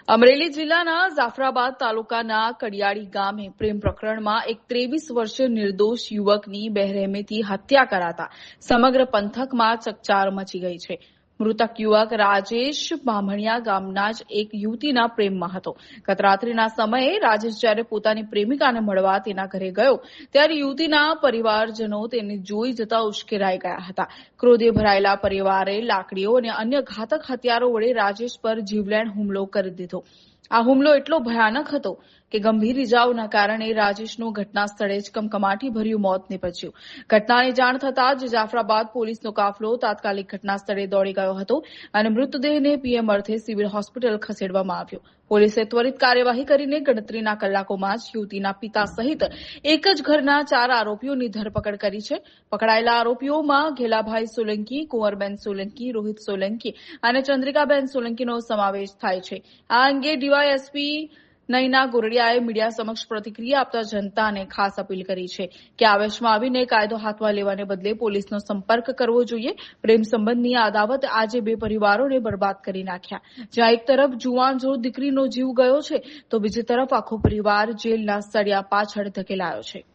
અમરેલી જિલ્લાના જાફરાબાદ તાલુકાના કડિયાળી ગામે પ્રેમ પ્રકરણમાં એક 23 વર્ષીય નિર્દોષ યુવકની બેરહેમીથી હત્યા કરાતા સમગ્ર પંથકમાં ચકચાર મચી ગઈ છે. મૃતક યુવક રાજેશ બામણિયા ગામના જ એક યુવતીના પ્રેમમાં હતો. ગત રાત્રિના સમયે રાજેશ જ્યારે પોતાની પ્રેમિકાને મળવા તેના ઘરે ગયો ત્યારે યુવતીના પરિવારજનો તેને જોઈ જતા ઉશ્કેરાઈ ગયા હતા. ક્રોધે ભરાયેલા પરિવારે લાકડીઓ અને અન્ય ઘાતક હથિયારો વડે રાજેશ પર જીવલેણ હુમલો કરી દીધો. આ હુમલો એટલો ભયાનક હતો કે ગંભીર ઇજાઓના કારણે રાજેશનું ઘટના સ્થળે જ કમકમાટીભર્યું મોત નીપજ્યું. ઘટનાની જાણ થતાં જ જાફરાબાદ પોલીસનો કાફલો તાત્કાલિક ઘટના સ્થળે દોડી ગયો હતો અને મૃતદેહને પીએમ અર્થે સિવિલ હોસ્પિટલ ખસેડવામાં આવ્યો. પોલીસે ત્વરિત કાર્યવાહી કરીને ગણતરીના કલાકોમાં જ યુવતીના પિતા સહિત એક જ ઘરના 4 આરોપીઓની ધરપકડ કરી છે. પકડાયેલા આરોપીઓમાં ઘેલાભાઈ સોલંકી, કુંવરબેન સોલંકી, રોહિત સોલંકી અને ચંદ્રિકાબેન સોલંકીનો સમાવેશ થાય છે. આ અંગે ડીવાયએસપી નયના ગોરડિયાએ મીડિયા સમક્ષ પ્રતિક્રિયા આપતા જનતાને ખાસ અપીલ કરી છે કે આવેશમાં આવીને કાયદો હાથમાં લેવાને બદલે પોલીસનો સંપર્ક કરવો જોઈએ. પ્રેમ સંબંધની અદાવત આજે 2 પરિવારોને બરબાદ કરી નાખ્યા. જ્યાં એક તરફ જુવાન જો દીકરીનો જીવ ગયો છે તો બીજી તરફ આખો પરિવાર જેલના સળિયા પાછળ ધકેલાયો છે.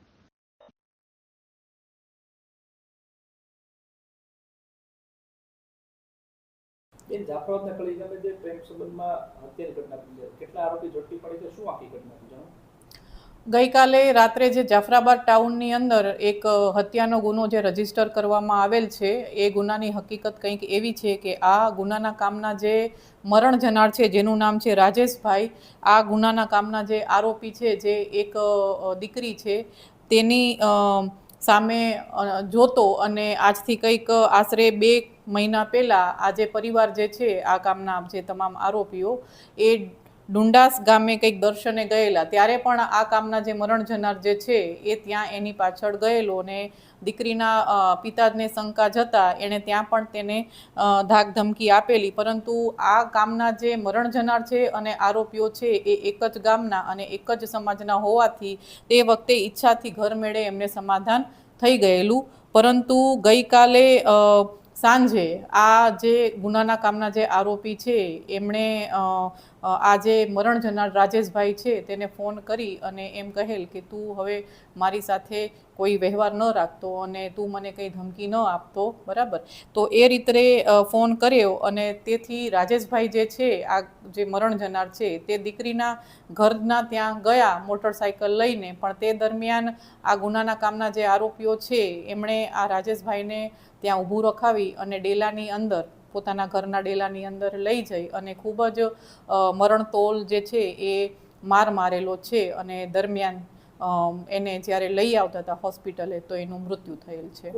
જાફરાબાદના કડિયાળી ગામે જે પ્રેમ સંબંધમાં હત્યાની ઘટના બની છે, કેટલા આરોપી ઝડપી પડે છે, શું આખી ઘટના જણાવો? ગઈકાલે રાત્રે જે જાફરાબાદ ટાઉનની અંદર એક હત્યાનો ગુનો જે રજીસ્ટર કરવામાં આવેલ છે, એ ગુનાની હકીકત કંઈક એવી છે કે આ ગુનાના કામના જે મરણ જનાર છે, જેનું નામ છે રાજેશભાઈ, આ ગુનાના કામના જે આરોપી છે, જે એક દીકરી છે, તેની સામે જોતો અને આજથી કંઈક આશરે 2 મહિના પહેલાં આ જે પરિવાર જે છે, આ કામના જે તમામ આરોપીઓ એ ડુંડાસ ગામે કંઈક દર્શને ગયેલા, ત્યારે પણ આ કામના જે મરણ જનાર જે છે એ ત્યાં એની પાછળ ગયેલો અને દીકરીના પિતાને શંકા જતા એણે ત્યાં પણ તેને ધાક ધમકી આપેલી. પરંતુ આ કામના જે મરણ જનાર છે અને આરોપીઓ છે એ એક જ ગામના અને એક જ સમાજના હોવાથી તે વખતે ઈચ્છાથી ઘર મેળે એમને સમાધાન થઈ ગયેલું. પરંતુ ગઈકાલે સાંજે આ જે ગુનાના કામના જે આરોપી છે એમણે આ જે મરણ જનાર રાજેશભાઈ છે તેને ફોન કરી અને એમ કહેલ કે તું હવે મારી સાથે કોઈ વ્યવહાર ન રાખતો અને તું મને કંઈ ધમકી ન આપતો, બરાબર. તો એ રીતે ફોન કર્યો અને તેથી રાજેશભાઈ જે છે, આ જે મરણ જનાર છે, તે દીકરીના ઘરના ત્યાં ગયા મોટરસાઇકલ લઈને. પણ તે દરમિયાન આ ગુનાના કામના જે આરોપીઓ છે એમણે આ રાજેશભાઈને ત્યાં ઊભું રખાવી અને ડેલાની અંદર, પોતાના ઘરના ડેલાની અંદર લઈ જઈ અને ખૂબ જ મરણતોલ જે છે એ માર મારેલો છે અને દરમિયાન એને જ્યારે લઈ આવતા હતા હોસ્પિટલે તો એનું મૃત્યુ થયેલ છે.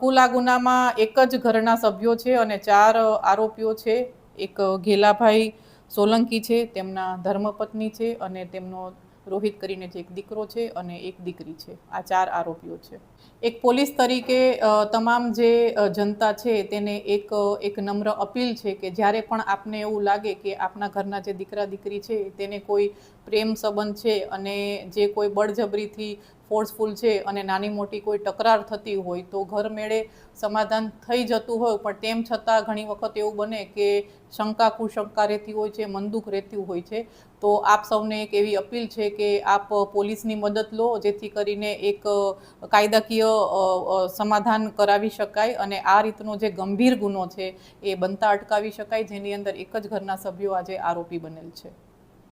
કુલ આ ગુનામાં એક જ ઘરના સભ્યો છે અને 4 આરોપીઓ છે. એક ઘેલાભાઈ સોલંકી છે, તેમના ધર્મપત્ની છે અને તેમનો રોહિત કરીને જે એક દીકરો છે અને એક દીકરી છે. આ 4 આરોપીઓ છે. એક પોલીસ તરીકે તમામ જે જનતા છે તેને એક નમ્ર અપીલ છે કે જ્યારે પણ આપને એવું લાગે કે આપના ઘરના જે દીકરા દીકરી છે તેને કોઈ પ્રેમ સંબંધ છે અને જે કોઈ બળજબરીથી ફોર્સફુલ છે અને નાની મોટી કોઈ તકરાર થતી હોય તો ઘર મેળે સમાધાન થઈ જતું હોય, પણ તેમ છતાં ઘણી વખત એવું બને કે શંકા કુશંકા રહેતી હોય છે, મનદુખ રહેતું હોય છે. તો આપ સૌને એક એવી અપીલ છે કે આપ પોલીસની મદદ લો, જેથી કરીને એક કાયદાકીય સમાધાન કરાવી શકાય અને આ રીતનો જે ગંભીર ગુનો છે એ બનતા અટકાવી શકાય, જેની અંદર એક જ ઘરના સભ્યો આજે આરોપી બનેલ છે.